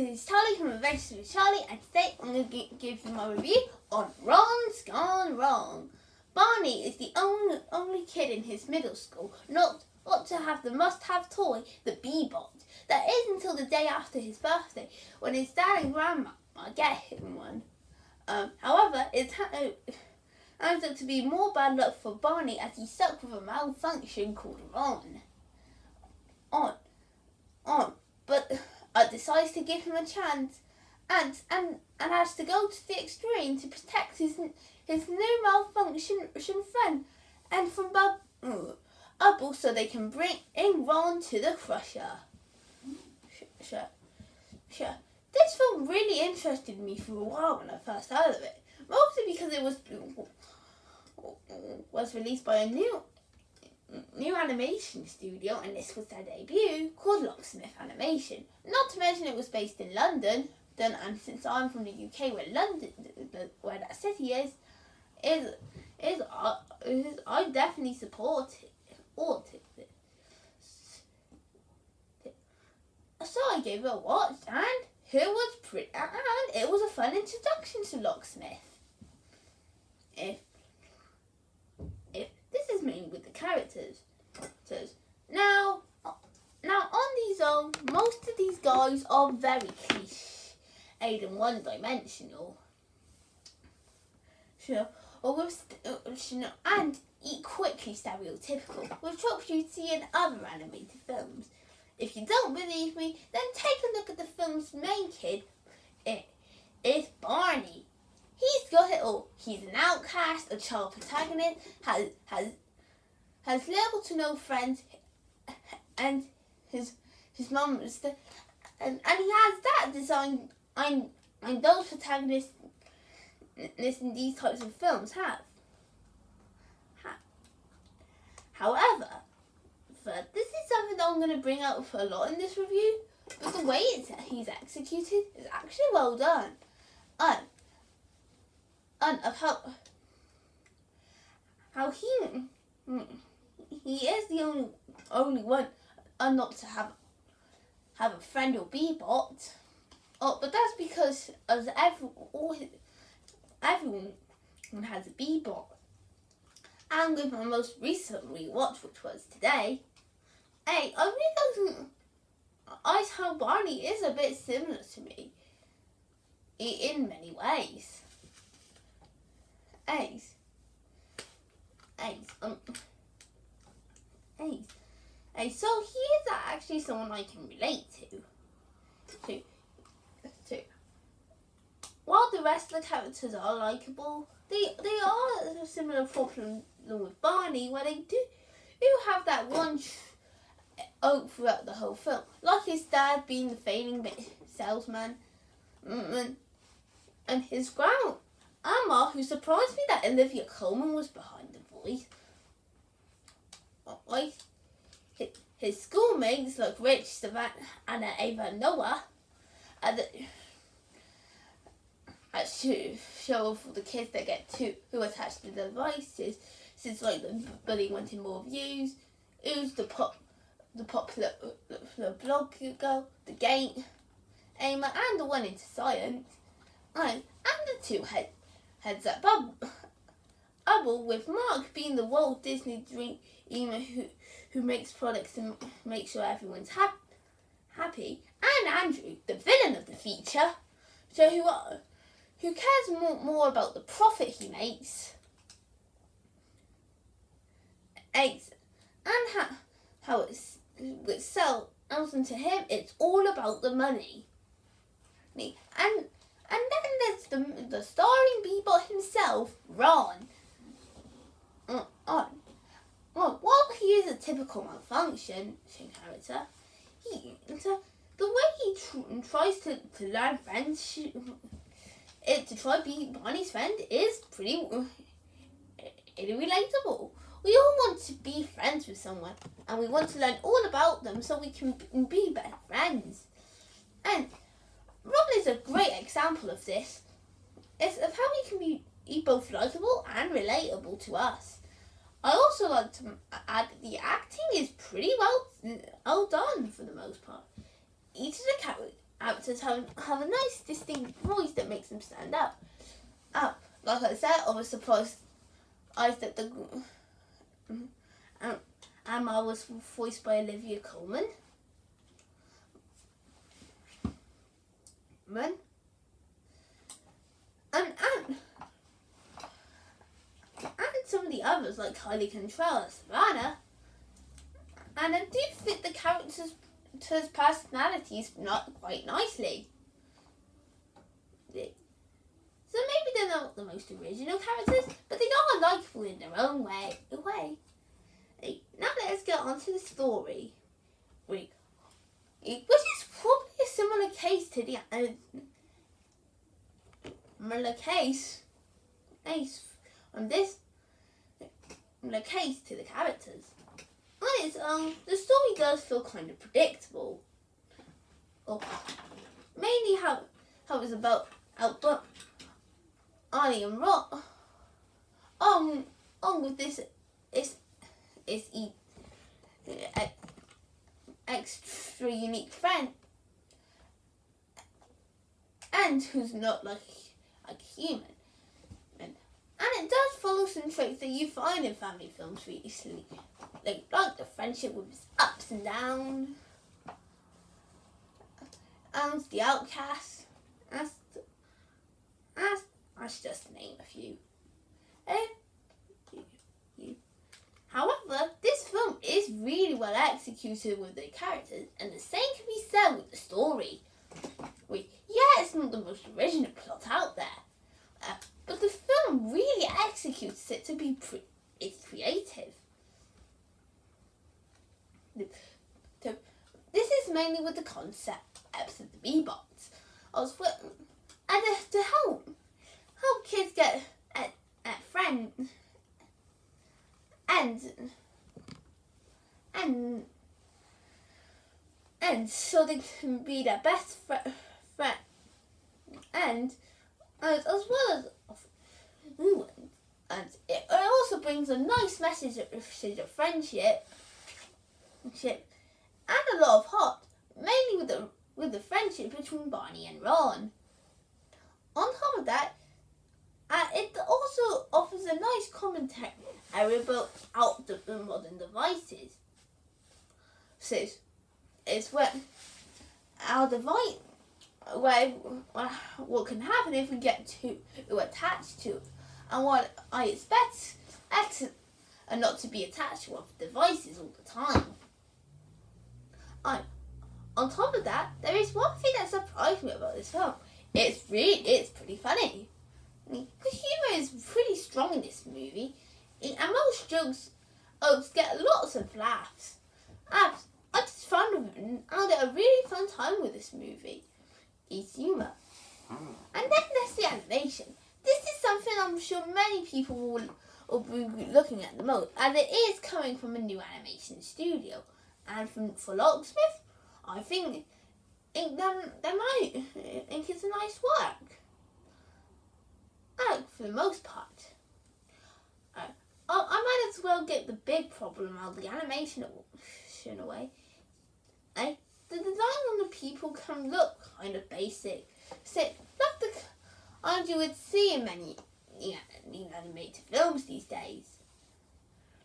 this is Charlie from Adventures with Charlie, and today I'm going to give you my review on Ron's Gone Wrong. Barney is the only kid in his middle school not to have the must-have toy, the Bee-Bot. That is until the day after his birthday, when his dad and grandma get him one. However, it turns out to be more bad luck for Barney as he's stuck with a malfunction called Ron. But decides to give him a chance and has to go to the extreme to protect his new malfunction friend and from Bubble so they can bring in Ron to the Crusher. Sure. This film really interested me for a while when I first heard of it, mostly because it was released by a new animation studio, and this was their debut, called Locksmith Animation. Not to mention it was based in London, and since I'm from the UK, where that city is I definitely support it. So I gave it a watch, and it was a fun introduction to Locksmith. If this is mainly with the characters. Now on these most of these guys are very cliched and one-dimensional. And quickly stereotypical, which tropes you see in other animated films. If you don't believe me, then take a look at the film's main kid. It's Barney. He's got it all. He's an outcast, a child protagonist, has little to no friends, and his mum is and he has that design and those protagonists in these types of films have. However, this is something that I'm going to bring up for a lot in this review, but the way he's executed is actually well done. How he is the only one not to have a friend or Bee-Bot. But that's because everyone has a Bee-Bot. And with my most recent rewatch, which was today, I realised how Barney is a bit similar to me in many ways. So he is actually someone I can relate to. While the rest of the characters are likeable, they are a similar problem with Barney, where they do have that one throughout the whole film, like his dad being the failing salesman, and his grandma, who surprised me that Olivia Colman was behind the voice. His schoolmates like Rich, Savannah, and Ava Noah, show for the kids that get who attached to the devices, since like the bully wanted more views. Who's the popular blog girl, the game aimer, and the one into science, and the two heads up Bubble, with Mark being the Walt Disney dreamer who makes products and makes sure everyone's happy, and Andrew, the villain of the feature, so who cares more about the profit he makes, and how it sells, and to him it's all about the money. And then there's the starring Bee-Bot himself, Ron. While he is a typical malfunction character, the way he tries to learn friendship, to try to be Barney's friend, is pretty relatable. We all want to be friends with someone, and we want to learn all about them so we can be better friends. And Ron is a great example of this. It's of how he can be both likable and relatable to us. I also like to add that the acting is pretty well done for the most part. Each of the characters have a nice distinct voice that makes them stand out. Like I said, I was surprised that the Amma was voiced by Olivia Colman. And some of the others, like Kylie Cantrell and Savannah. And I do fit the characters' personalities not quite nicely. So maybe they're not the most original characters, but they are likable in their own way. Now let's get on to the story, which is probably a similar case to the case to the characters. On its own, the story does feel kind of predictable. Mainly how it's about outdone Arnie and Ron. On with this is extra unique friend, and who's not like human. And it does follow some traits that you find in family films recently, like the friendship with its ups and downs, and the outcast. That's just to name a few. However, this film is really well executed with the characters, and the same can be said with the story. It's not the most original plot out there, but the film really executes it to be creative. This is mainly with the concept of the Bebots, and to help kids get at friends and so they can be their best friend, and as well as and it also brings a nice message of friendship and a lot of heart, mainly with the friendship between Barney and Ron. On top of that, it also offers a nice commentary about the modern devices. So it's what can happen if we get too attached to, and what I expect and not to be attached to devices all the time. On top of that, there is one thing that surprised me about this film. It's pretty funny. The humour is pretty strong in this movie, and most jokes get lots of laughs. I just found I had a really fun time with this movie. It's humour. And then there's the animation. This is something I'm sure many people will be looking at the most, and it is coming from a new animation studio. And for Locksmith, I think they might think it's a nice work. For the most part. I might as well get the big problem out of the animation away. The design on the people can look kind of basic, as you would see in many animated films these days.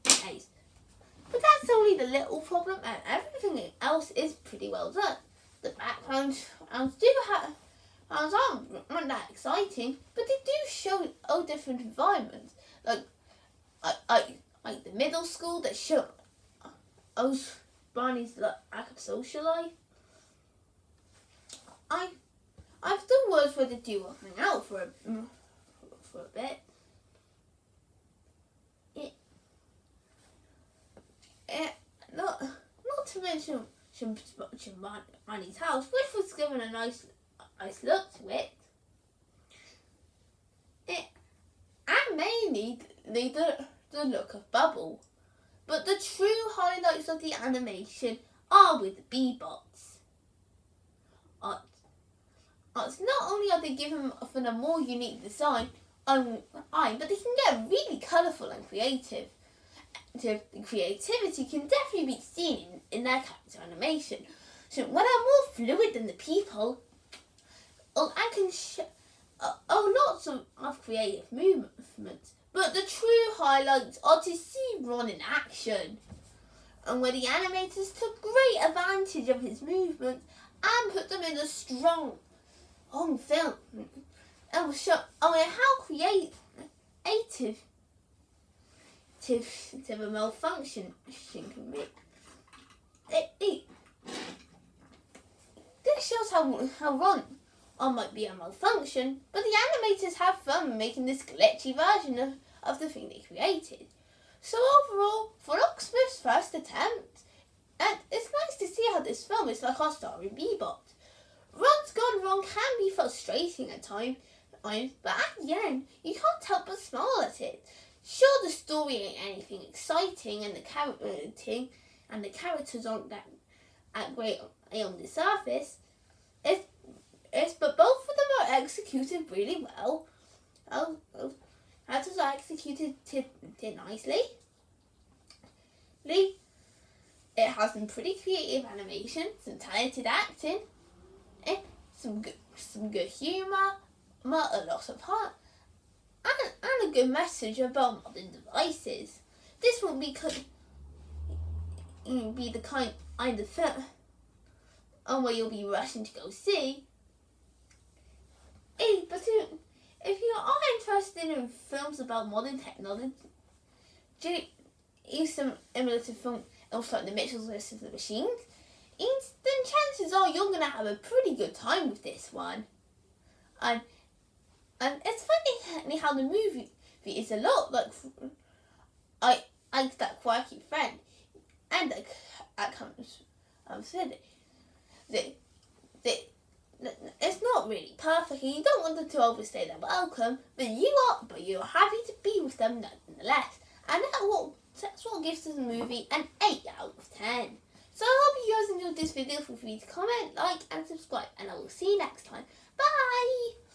But that's only the little problem, and everything else is pretty well done. The backgrounds aren't that exciting, but they do show all different environments, like the middle school that show Barney's lack of social life. I've done words where the duo hang out for a bit. Not to mention Barney's house, which was given a nice look to it. And mainly the look of Bubble. But the true highlights of the animation are with the Bebots. Not only are they given a more unique design, but they can get really colourful and creative. The creativity can definitely be seen in their character animation. So when they're more fluid than the people, and can lots of creative movements. But the true highlights are to see Ron in action, and where the animators took great advantage of his movements and put them in a strong film, and will show how creative a malfunction can be. This shows how Ron might be a malfunction, but the animators have fun making this glitchy version of the thing they created. So overall, for Octopus' first attempt, and it's nice to see how this film is like our star in Bebop. Ron's Gone Wrong can be frustrating at times, but at the end, you can't help but smile at it. Sure, the story ain't anything exciting, and the characters aren't that great on the surface. But both of them are executed really well. Actors are executed nicely. It has some pretty creative animation, some talented acting, some good humour, a lot of heart, and a good message about modern devices. This won't be the kind of film where you'll be rushing to go see. But if you are interested in films about modern technology, similar to films like The Mitchells vs. the Machines, then chances are you're going to have a pretty good time with this one. And it's funny how the movie is a lot like Ike That Quirky Friend, and that comes said that it's not really perfect, and you don't want them to overstay their welcome, but you're happy to be with them nonetheless, and that's what gives this movie an 8 out of 10. So I hope you guys enjoyed this video. Feel free to comment, like, and subscribe, and I will see you next time. Bye!